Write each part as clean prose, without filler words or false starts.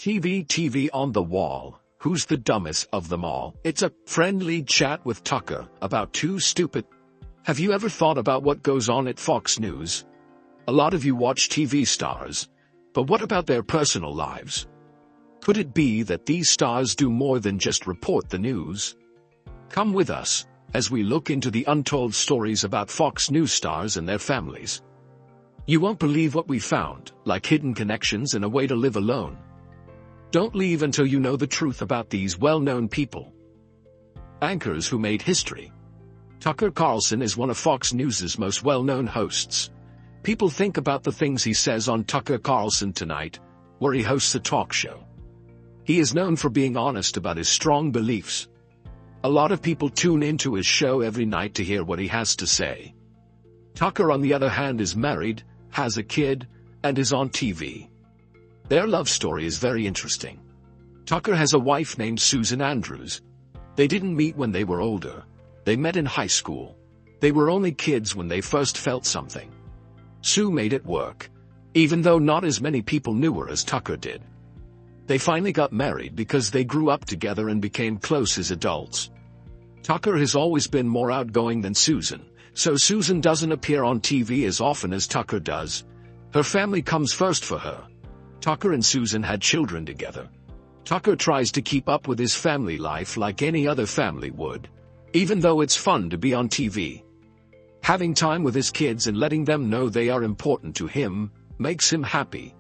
TV on the wall. Who's the dumbest of them all? It's a friendly chat with Tucker about too stupid. Have you ever thought about what goes on at Fox News? A lot of you watch TV stars, but what about their personal lives? Could it be that these stars do more than just report the news? Come with us as we look into the untold stories about Fox News stars and their families. You won't believe what we found, like hidden connections and a way to live alone. Don't leave until you know the truth about these well-known people. Anchors who made history. Tucker Carlson is one of Fox News' most well-known hosts. People think about the things he says on Tucker Carlson Tonight, where he hosts a talk show. He is known for being honest about his strong beliefs. A lot of people tune into his show every night to hear what he has to say. Tucker, on the other hand, is married, has a kid, and is on TV. Their love story is very interesting. Tucker has a wife named Susan Andrews. They didn't meet when they were older. They met in high school. They were only kids when they first felt something. Sue made it work, even though not as many people knew her as Tucker did. They finally got married because they grew up together and became close as adults. Tucker has always been more outgoing than Susan, so Susan doesn't appear on TV as often as Tucker does. Her family comes first for her. Tucker and Susan had children together. Tucker tries to keep up with his family life like any other family would, even though it's fun to be on TV. Having time with his kids and letting them know they are important to him makes him happy.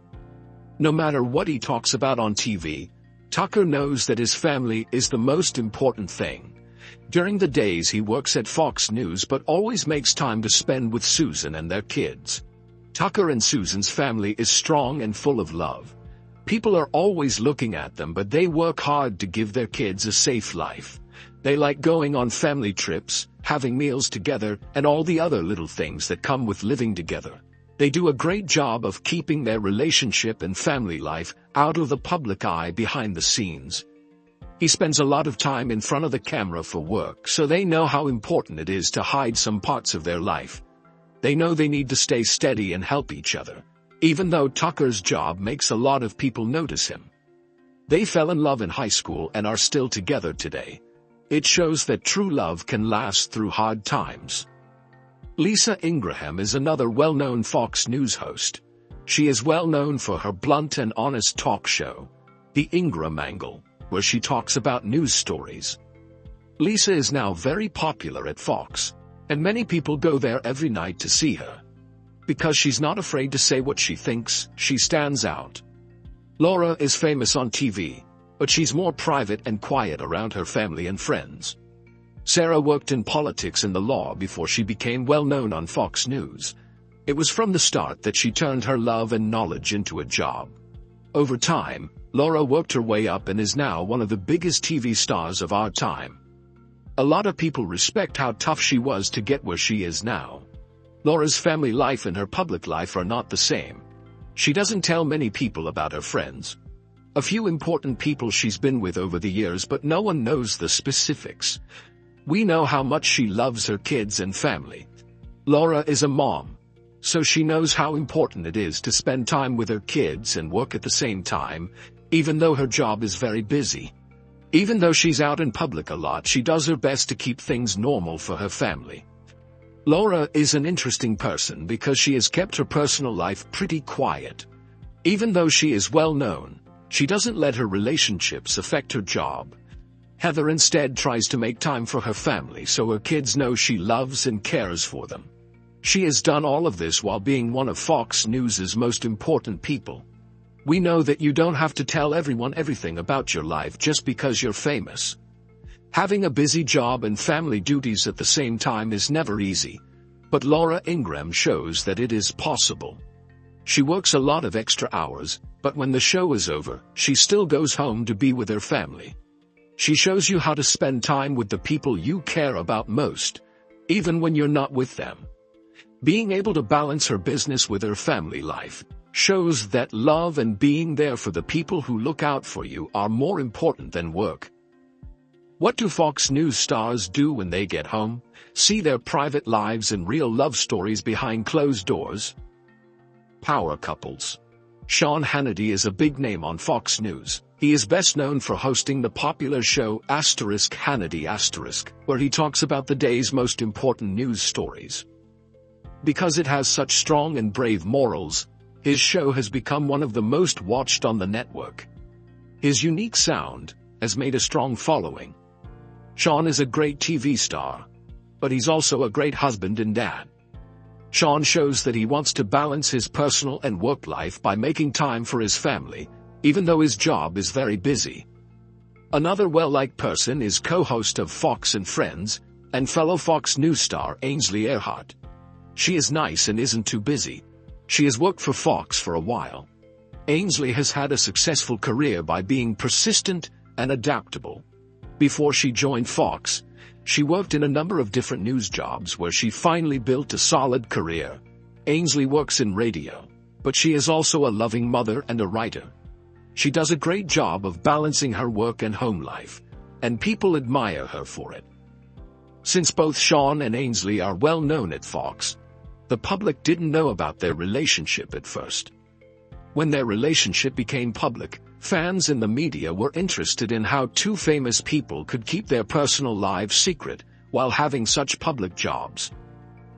No matter what he talks about on TV, Tucker knows that his family is the most important thing. During the days he works at Fox News, but always makes time to spend with Susan and their kids. Tucker and Susan's family is strong and full of love. People are always looking at them, but they work hard to give their kids a safe life. They like going on family trips, having meals together, and all the other little things that come with living together. They do a great job of keeping their relationship and family life out of the public eye behind the scenes. He spends a lot of time in front of the camera for work, so they know how important it is to hide some parts of their life. They know they need to stay steady and help each other, even though Tucker's job makes a lot of people notice him. They fell in love in high school and are still together today. It shows that true love can last through hard times. Laura Ingraham is another well-known Fox News host. She is well known for her blunt and honest talk show, The Ingraham Angle, where she talks about news stories. Laura is now very popular at Fox, and many people go there every night to see her. Because she's not afraid to say what she thinks, she stands out. Laura is famous on TV, but she's more private and quiet around her family and friends. Sarah worked in politics and the law before she became well known on Fox News. It was from the start that she turned her love and knowledge into a job. Over time, Laura worked her way up and is now one of the biggest TV stars of our time. A lot of people respect how tough she was to get where she is now. Laura's family life and her public life are not the same. She doesn't tell many people about her friends. A few important people she's been with over the years, but no one knows the specifics. We know how much she loves her kids and family. Laura is a mom, so she knows how important it is to spend time with her kids and work at the same time, even though her job is very busy. Even though she's out in public a lot, she does her best to keep things normal for her family. Laura is an interesting person because she has kept her personal life pretty quiet. Even though she is well known, she doesn't let her relationships affect her job. Heather instead tries to make time for her family so her kids know she loves and cares for them. She has done all of this while being one of Fox News' most important people. We know that you don't have to tell everyone everything about your life just because you're famous. Having a busy job and family duties at the same time is never easy, but Laura Ingraham shows that it is possible. She works a lot of extra hours, but when the show is over, she still goes home to be with her family. She shows you how to spend time with the people you care about most, even when you're not with them. Being able to balance her business with her family life shows that love and being there for the people who look out for you are more important than work. What do Fox News stars do when they get home? See their private lives and real love stories behind closed doors. Power couples. Sean Hannity is a big name on Fox News. He is best known for hosting the popular show *Hannity*, where he talks about the day's most important news stories. Because it has such strong and brave morals, his show has become one of the most watched on the network. His unique sound has made a strong following. Sean is a great TV star, but he's also a great husband and dad. Sean shows that he wants to balance his personal and work life by making time for his family, even though his job is very busy. Another well-liked person is co-host of Fox and Friends, and fellow Fox News star Ainsley Earhart. She is nice and isn't too busy. She has worked for Fox for a while. Ainsley has had a successful career by being persistent and adaptable. Before she joined Fox, she worked in a number of different news jobs where she finally built a solid career. Ainsley works in radio, but she is also a loving mother and a writer. She does a great job of balancing her work and home life, and people admire her for it. Since both Sean and Ainsley are well known at Fox, the public didn't know about their relationship at first. When their relationship became public, fans and the media were interested in how two famous people could keep their personal lives secret while having such public jobs.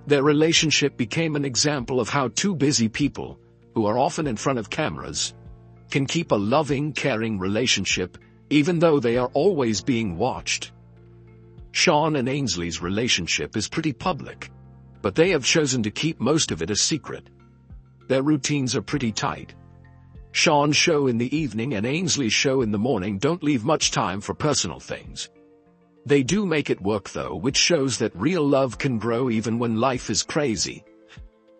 Their relationship became an example of how two busy people, who are often in front of cameras, can keep a loving, caring relationship even though they are always being watched. Sean and Ainsley's relationship is pretty public, but they have chosen to keep most of it a secret. Their routines are pretty tight. Sean's show in the evening and Ainsley's show in the morning don't leave much time for personal things. They do make it work though, which shows that real love can grow even when life is crazy.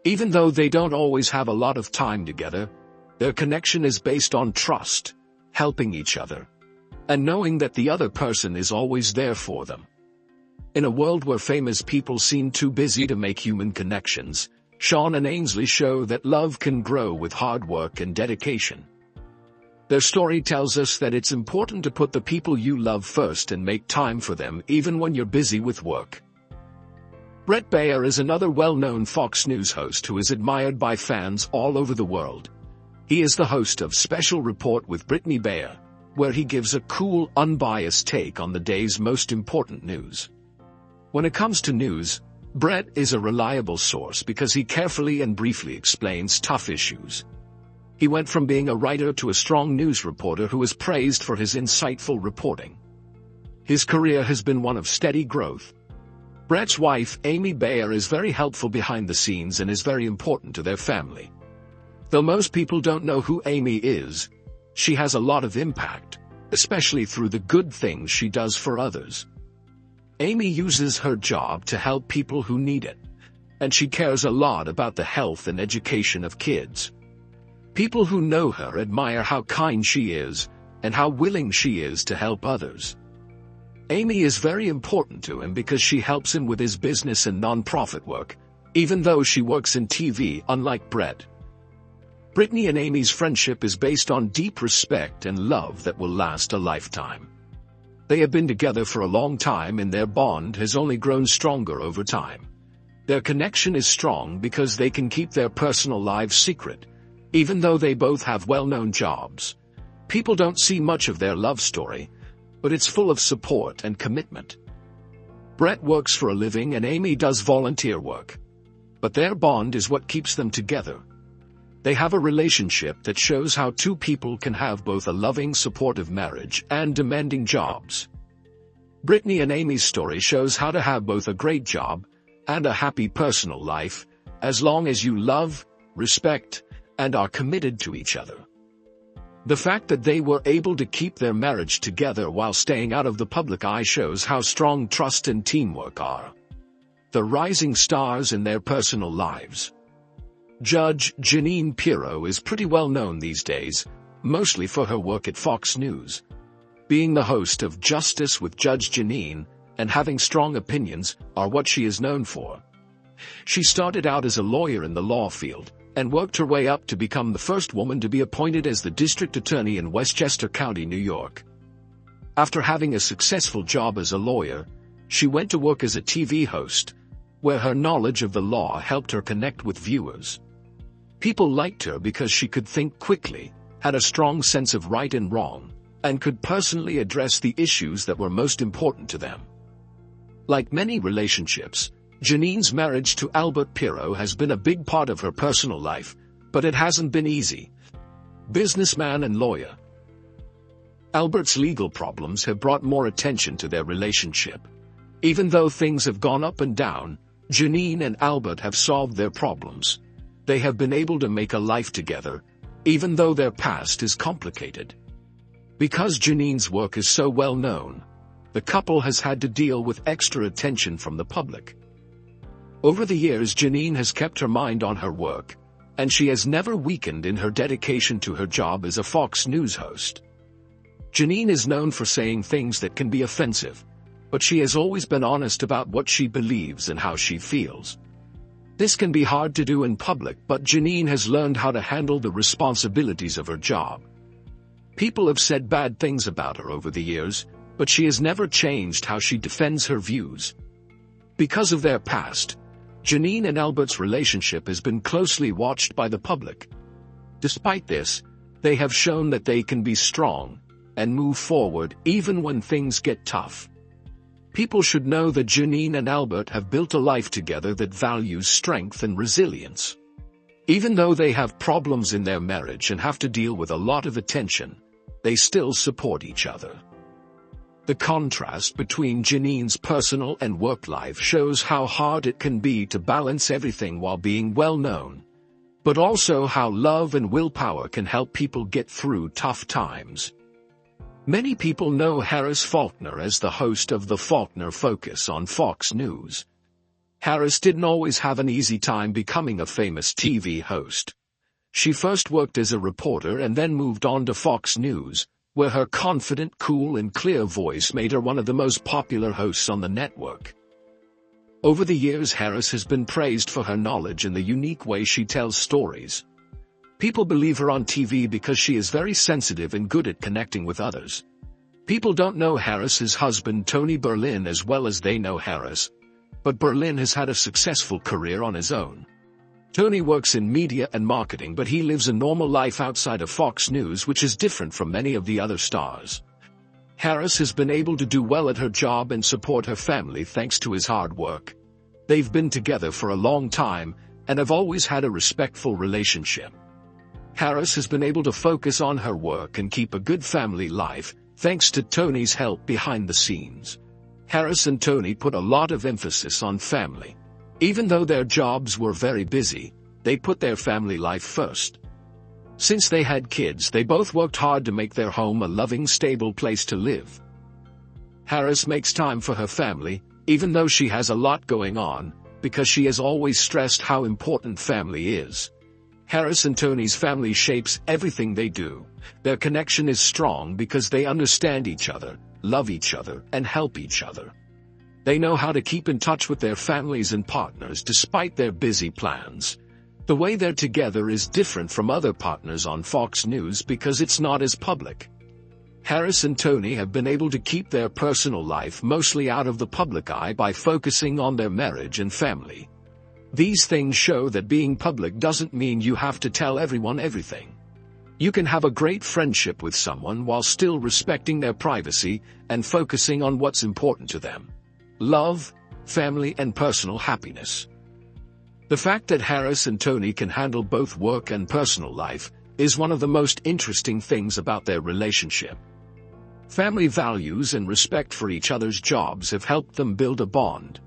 Even though they don't always have a lot of time together, their connection is based on trust, helping each other, and knowing that the other person is always there for them. In a world where famous people seem too busy to make human connections, Sean and Ainsley show that love can grow with hard work and dedication. Their story tells us that it's important to put the people you love first and make time for them even when you're busy with work. Bret Baier is another well-known Fox News host who is admired by fans all over the world. He is the host of Special Report with Brittany Baier, where he gives a cool, unbiased take on the day's most important news. When it comes to news, Bret is a reliable source because he carefully and briefly explains tough issues. He went from being a writer to a strong news reporter who is praised for his insightful reporting. His career has been one of steady growth. Bret's wife, Amy Baier, is very helpful behind the scenes and is very important to their family. Though most people don't know who Amy is, she has a lot of impact, especially through the good things she does for others. Amy uses her job to help people who need it, and she cares a lot about the health and education of kids. People who know her admire how kind she is and how willing she is to help others. Amy is very important to him because she helps him with his business and non-profit work, even though she works in TV, unlike Bret. Brittany and Amy's friendship is based on deep respect and love that will last a lifetime. They have been together for a long time and their bond has only grown stronger over time. Their connection is strong because they can keep their personal lives secret, even though they both have well-known jobs. People don't see much of their love story, but it's full of support and commitment. Bret works for a living and Amy does volunteer work. But their bond is what keeps them together. They have a relationship that shows how two people can have both a loving, supportive marriage and demanding jobs. Brittany and Amy's story shows how to have both a great job and a happy personal life, as long as you love, respect, and are committed to each other. The fact that they were able to keep their marriage together while staying out of the public eye shows how strong trust and teamwork are. The rising stars in their personal lives. Judge Jeanine Pirro is pretty well known these days, mostly for her work at Fox News. Being the host of Justice with Judge Jeanine and having strong opinions are what she is known for. She started out as a lawyer in the law field and worked her way up to become the first woman to be appointed as the district attorney in Westchester County, New York. After having a successful job as a lawyer, she went to work as a TV host, where her knowledge of the law helped her connect with viewers. People liked her because she could think quickly, had a strong sense of right and wrong, and could personally address the issues that were most important to them. Like many relationships, Janine's marriage to Albert Pirro has been a big part of her personal life, but it hasn't been easy. Businessman and lawyer. Albert's legal problems have brought more attention to their relationship. Even though things have gone up and down, Janine and Albert have solved their problems. They have been able to make a life together, even though their past is complicated. Because Janine's work is so well known, the couple has had to deal with extra attention from the public. Over the years, Janine has kept her mind on her work, and she has never weakened in her dedication to her job as a Fox News host. Janine is known for saying things that can be offensive, but she has always been honest about what she believes and how she feels. This can be hard to do in public, but Janine has learned how to handle the responsibilities of her job. People have said bad things about her over the years, but she has never changed how she defends her views. Because of their past, Janine and Albert's relationship has been closely watched by the public. Despite this, they have shown that they can be strong and move forward even when things get tough. People should know that Janine and Albert have built a life together that values strength and resilience. Even though they have problems in their marriage and have to deal with a lot of attention, they still support each other. The contrast between Janine's personal and work life shows how hard it can be to balance everything while being well known, but also how love and willpower can help people get through tough times. Many people know Harris Faulkner as the host of the Faulkner Focus on Fox News. Harris didn't always have an easy time becoming a famous TV host. She first worked as a reporter and then moved on to Fox News, where her confident, cool, and clear voice made her one of the most popular hosts on the network. Over the years, Harris has been praised for her knowledge and the unique way she tells stories. People believe her on TV because she is very sensitive and good at connecting with others. People don't know Harris's husband Tony Berlin as well as they know Harris, but Berlin has had a successful career on his own. Tony works in media and marketing, but he lives a normal life outside of Fox News, which is different from many of the other stars. Harris has been able to do well at her job and support her family thanks to his hard work. They've been together for a long time and have always had a respectful relationship. Harris has been able to focus on her work and keep a good family life, thanks to Tony's help behind the scenes. Harris and Tony put a lot of emphasis on family. Even though their jobs were very busy, they put their family life first. Since they had kids, they both worked hard to make their home a loving, stable place to live. Harris makes time for her family, even though she has a lot going on, because she has always stressed how important family is. Harris and Tony's family shapes everything they do. Their connection is strong because they understand each other, love each other, and help each other. They know how to keep in touch with their families and partners despite their busy plans. The way they're together is different from other partners on Fox News because it's not as public. Harris and Tony have been able to keep their personal life mostly out of the public eye by focusing on their marriage and family. These things show that being public doesn't mean you have to tell everyone everything. You can have a great friendship with someone while still respecting their privacy and focusing on what's important to them: love, family, and personal happiness. The fact that Harris and Tony can handle both work and personal life is one of the most interesting things about their relationship. Family values and respect for each other's jobs have helped them build a bond.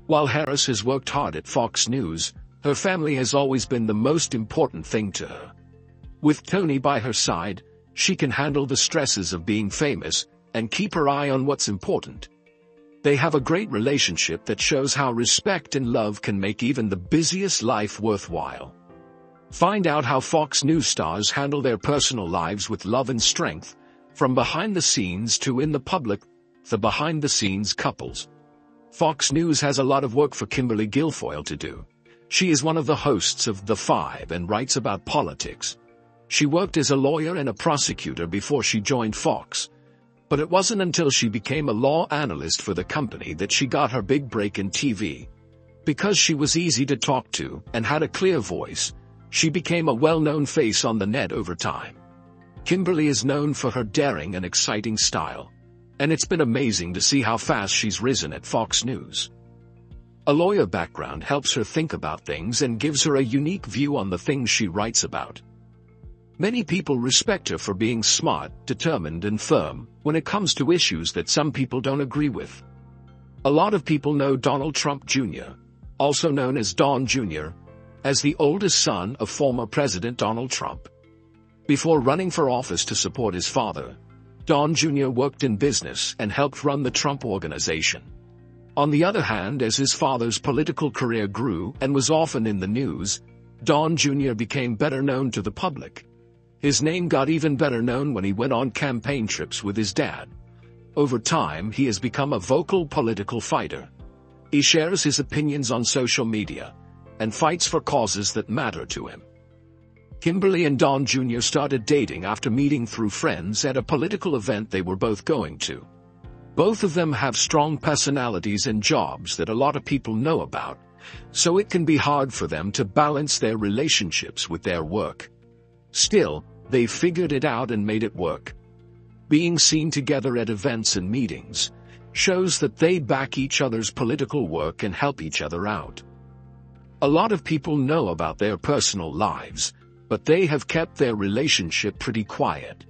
While Harris has worked hard at Fox News, her family has always been the most important thing to her. With Tony by her side, she can handle the stresses of being famous and keep her eye on what's important. They have a great relationship that shows how respect and love can make even the busiest life worthwhile. Find out how Fox News stars handle their personal lives with love and strength, from behind the scenes to in the public, the behind-the-scenes couples. Fox News has a lot of work for Kimberly Guilfoyle to do. She is one of the hosts of The Five and writes about politics. She worked as a lawyer and a prosecutor before she joined Fox. But it wasn't until she became a law analyst for the company that she got her big break in TV. Because she was easy to talk to and had a clear voice, She became a well-known face on the net over time. Kimberly is known for her daring and exciting style, and it's been amazing to see how fast she's risen at Fox News. A lawyer background helps her think about things and gives her a unique view on the things she writes about. Many people respect her for being smart, determined and firm when it comes to issues that some people don't agree with. A lot of people know Donald Trump Jr., also known as Don Jr., as the oldest son of former President Donald Trump. Before running for office to support his father, Don Jr. worked in business and helped run the Trump Organization. On the other hand, as his father's political career grew and was often in the news, Don Jr. became better known to the public. His name got even better known when he went on campaign trips with his dad. Over time, he has become a vocal political fighter. He shares his opinions on social media and fights for causes that matter to him. Kimberly and Don Jr. started dating after meeting through friends at a political event they were both going to. Both of them have strong personalities and jobs that a lot of people know about, so it can be hard for them to balance their relationships with their work. Still, they figured it out and made it work. Being seen together at events and meetings shows that they back each other's political work and help each other out. A lot of people know about their personal lives, but they have kept their relationship pretty quiet.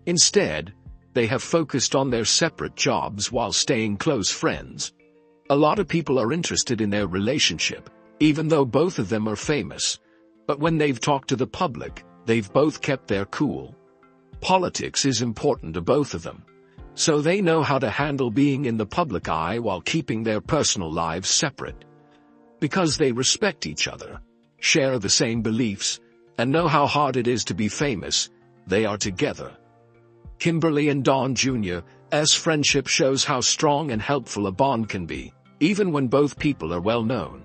Instead, they have focused on their separate jobs while staying close friends. A lot of people are interested in their relationship, even though both of them are famous. But when they've talked to the public, they've both kept their cool. Politics is important to both of them, so they know how to handle being in the public eye while keeping their personal lives separate. Because they respect each other, share the same beliefs, and know how hard it is to be famous, they are together. Kimberly and Don Jr.'s friendship shows how strong and helpful a bond can be, even when both people are well known.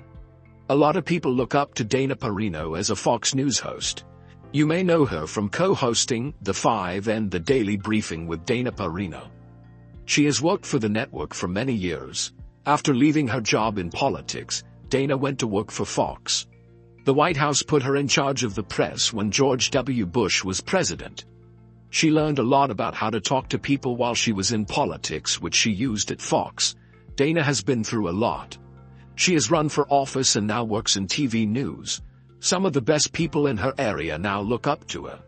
A lot of people look up to Dana Perino as a Fox News host. You may know her from co-hosting The Five and The Daily Briefing with Dana Perino. She has worked for the network for many years. After leaving her job in politics, Dana went to work for Fox. The White House put her in charge of the press when George W. Bush was president. She learned a lot about how to talk to people while she was in politics, which she used at Fox. Dana has been through a lot. She has run for office and now works in TV news. Some of the best people in her area now look up to her.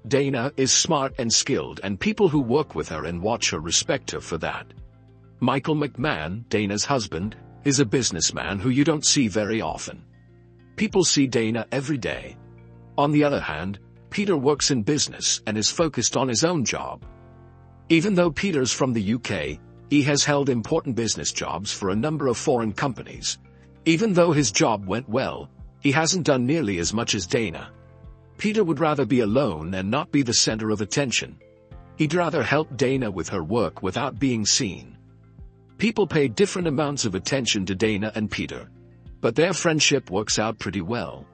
Dana is smart and skilled, and people who work with her and watch her respect her for that. Michael McMahon, Dana's husband, is a businessman who you don't see very often. People see Dana every day. On the other hand, Peter works in business and is focused on his own job. Even though Peter's from the UK, he has held important business jobs for a number of foreign companies. Even though his job went well, he hasn't done nearly as much as Dana. Peter would rather be alone and not be the center of attention. He'd rather help Dana with her work without being seen. People pay different amounts of attention to Dana and Peter, but their friendship works out pretty well.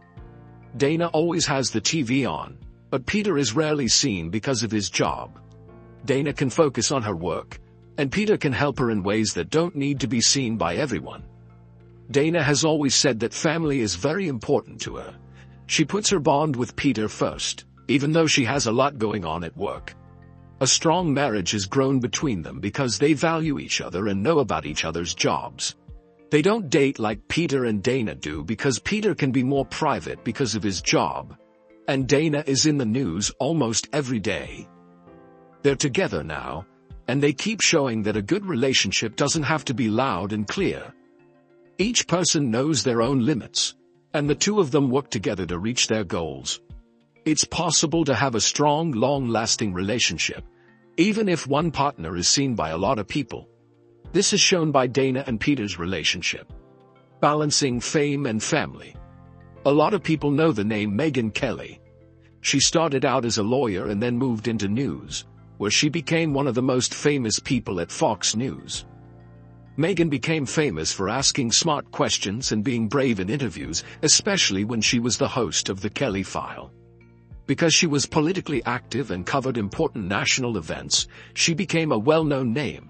Dana always has the TV on, but Peter is rarely seen because of his job. Dana can focus on her work, and Peter can help her in ways that don't need to be seen by everyone. Dana has always said that family is very important to her. She puts her bond with Peter first, even though she has a lot going on at work. A strong marriage has grown between them because they value each other and know about each other's jobs. They don't date like Peter and Dana do because Peter can be more private because of his job, and Dana is in the news almost every day. They're together now, and they keep showing that a good relationship doesn't have to be loud and clear. Each person knows their own limits, and the two of them work together to reach their goals. It's possible to have a strong, long-lasting relationship, even if one partner is seen by a lot of people. This is shown by Dana and Peter's relationship. Balancing fame and family. A lot of people know the name Megyn Kelly. She started out as a lawyer and then moved into news, where she became one of the most famous people at Fox News. Megyn became famous for asking smart questions and being brave in interviews, especially when she was the host of The Kelly File. Because she was politically active and covered important national events, she became a well-known name.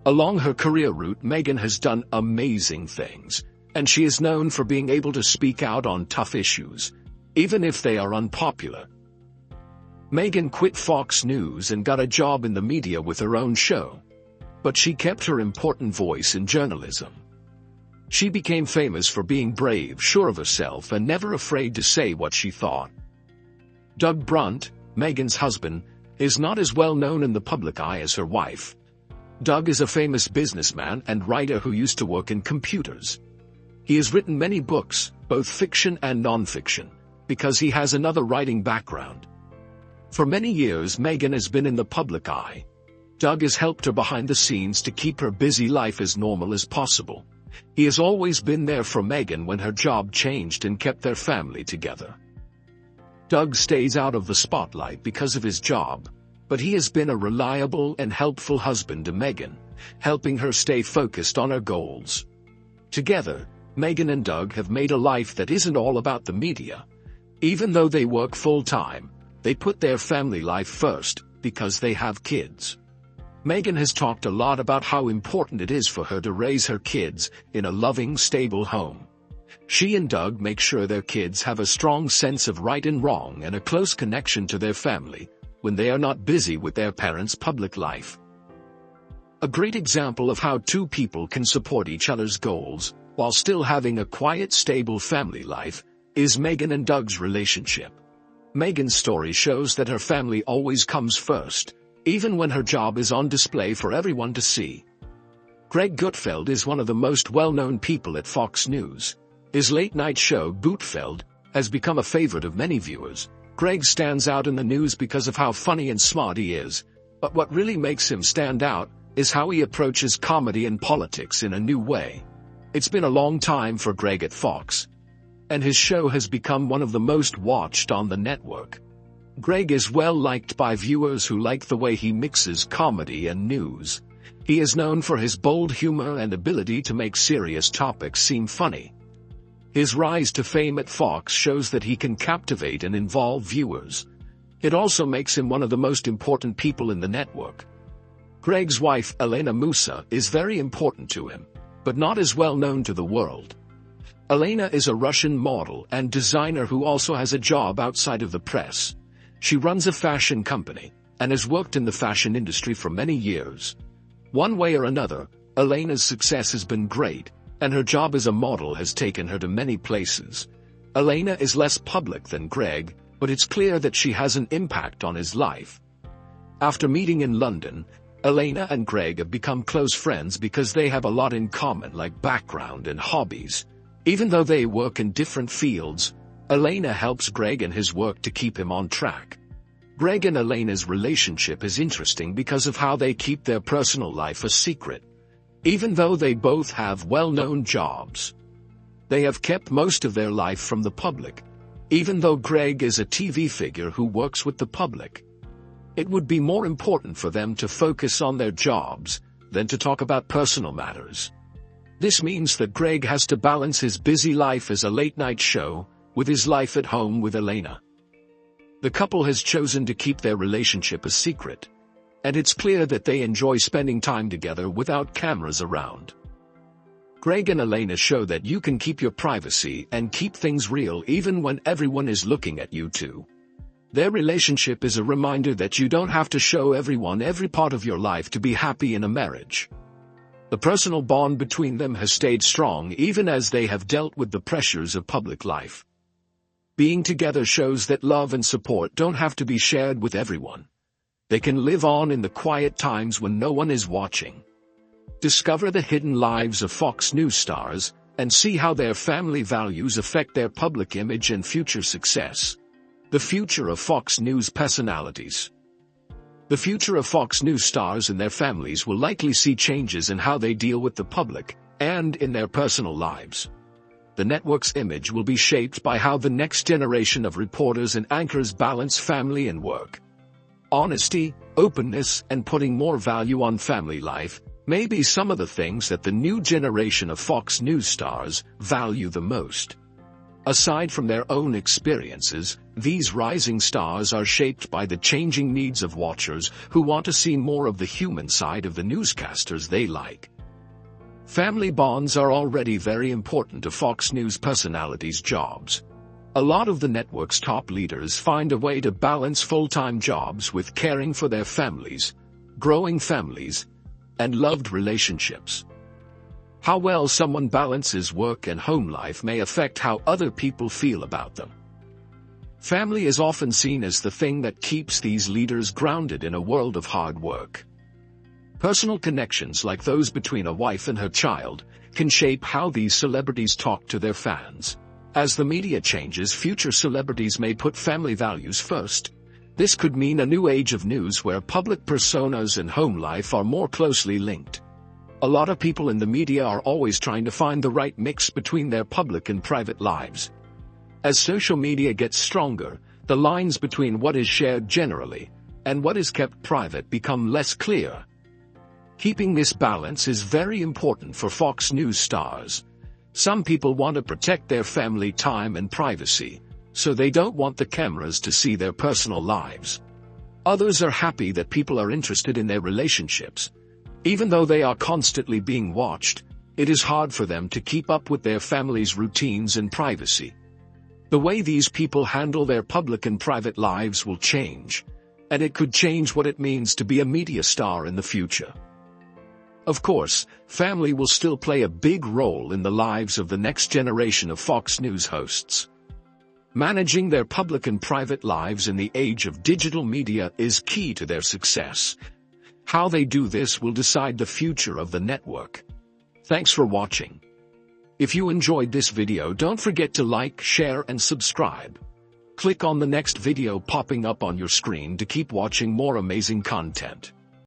Along her career route, Megyn has done amazing things, and she is known for being able to speak out on tough issues. even if they are unpopular. Meghan quit Fox News and got a job in the media with her own show. But she kept her important voice in journalism. She became famous for being brave, sure of herself, and never afraid to say what she thought. Doug Brunt, Meghan's husband, is not as well known in the public eye as her wife. Doug is a famous businessman and writer who used to work in computers. He has written many books, both fiction and non-fiction, because he has another writing background. For many years, Meghan has been in the public eye. Doug has helped her behind the scenes to keep her busy life as normal as possible. He has always been there for Meghan when her job changed and kept their family together. Doug stays out of the spotlight because of his job, but he has been a reliable and helpful husband to Meghan, helping her stay focused on her goals. Together, Meghan and Doug have made a life that isn't all about the media. Even though they work full-time, they put their family life first because they have kids. Meghan has talked a lot about how important it is for her to raise her kids in a loving, stable home. She and Doug make sure their kids have a strong sense of right and wrong and a close connection to their family when they are not busy with their parents' public life. A great example of how two people can support each other's goals while still having a quiet, stable family life is Meghan and Doug's relationship. Meghan's story shows that her family always comes first, even when her job is on display for everyone to see. Greg Gutfeld is one of the most well-known people at Fox News. His late-night show, Gutfeld, has become a favorite of many viewers. Greg stands out in the news because of how funny and smart he is, but what really makes him stand out is how he approaches comedy and politics in a new way. It's been a long time for Greg at Fox, and his show has become one of the most watched on the network. Greg is well liked by viewers who like the way he mixes comedy and news. He is known for his bold humor and ability to make serious topics seem funny. His rise to fame at Fox shows that he can captivate and involve viewers. It also makes him one of the most important people in the network. Greg's wife, Elena Musa, is very important to him, but not as well known to the world. Elena is a Russian model and designer who also has a job outside of the press. She runs a fashion company and has worked in the fashion industry for many years. One way or another, Elena's success has been great, and her job as a model has taken her to many places. Elena is less public than Greg, but it's clear that she has an impact on his life. After meeting in London, Elena and Greg have become close friends because they have a lot in common, like background and hobbies. Even though they work in different fields, Elena helps Greg in his work to keep him on track. Greg and Elena's relationship is interesting because of how they keep their personal life a secret. Even though they both have well-known jobs, they have kept most of their life from the public. Even though Greg is a TV figure who works with the public, it would be more important for them to focus on their jobs than to talk about personal matters. This means that Greg has to balance his busy life as a late-night show with his life at home with Elena. The couple has chosen to keep their relationship a secret, and it's clear that they enjoy spending time together without cameras around. Greg and Elena show that you can keep your privacy and keep things real even when everyone is looking at you too. Their relationship is a reminder that you don't have to show everyone every part of your life to be happy in a marriage. The personal bond between them has stayed strong even as they have dealt with the pressures of public life. Being together shows that love and support don't have to be shared with everyone. They can live on in the quiet times when no one is watching. Discover the hidden lives of Fox News stars and see how their family values affect their public image and future success. The future of Fox News personalities. The future of Fox News stars and their families will likely see changes in how they deal with the public and in their personal lives. The network's image will be shaped by how the next generation of reporters and anchors balance family and work. Honesty, openness, and putting more value on family life may be some of the things that the new generation of Fox News stars value the most. Aside from their own experiences, these rising stars are shaped by the changing needs of watchers who want to see more of the human side of the newscasters they like. Family bonds are already very important to Fox News personalities' jobs. A lot of the network's top leaders find a way to balance full-time jobs with caring for their families, growing families, and loved relationships. How well someone balances work and home life may affect how other people feel about them. Family is often seen as the thing that keeps these leaders grounded in a world of hard work. Personal connections like those between a wife and her child can shape how these celebrities talk to their fans. As the media changes, future celebrities may put family values first. This could mean a new age of news where public personas and home life are more closely linked. A lot of people in the media are always trying to find the right mix between their public and private lives. As social media gets stronger, the lines between what is shared generally and what is kept private become less clear. Keeping this balance is very important for Fox News stars. Some people want to protect their family time and privacy, so they don't want the cameras to see their personal lives. Others are happy that people are interested in their relationships. Even though they are constantly being watched, it is hard for them to keep up with their family's routines and privacy. The way these people handle their public and private lives will change, and it could change what it means to be a media star in the future. Of course, family will still play a big role in the lives of the next generation of Fox News hosts. Managing their public and private lives in the age of digital media is key to their success. How they do this will decide the future of the network. Thanks for watching. If you enjoyed this video, don't forget to like, share, and subscribe. Click on the next video popping up on your screen to keep watching more amazing content.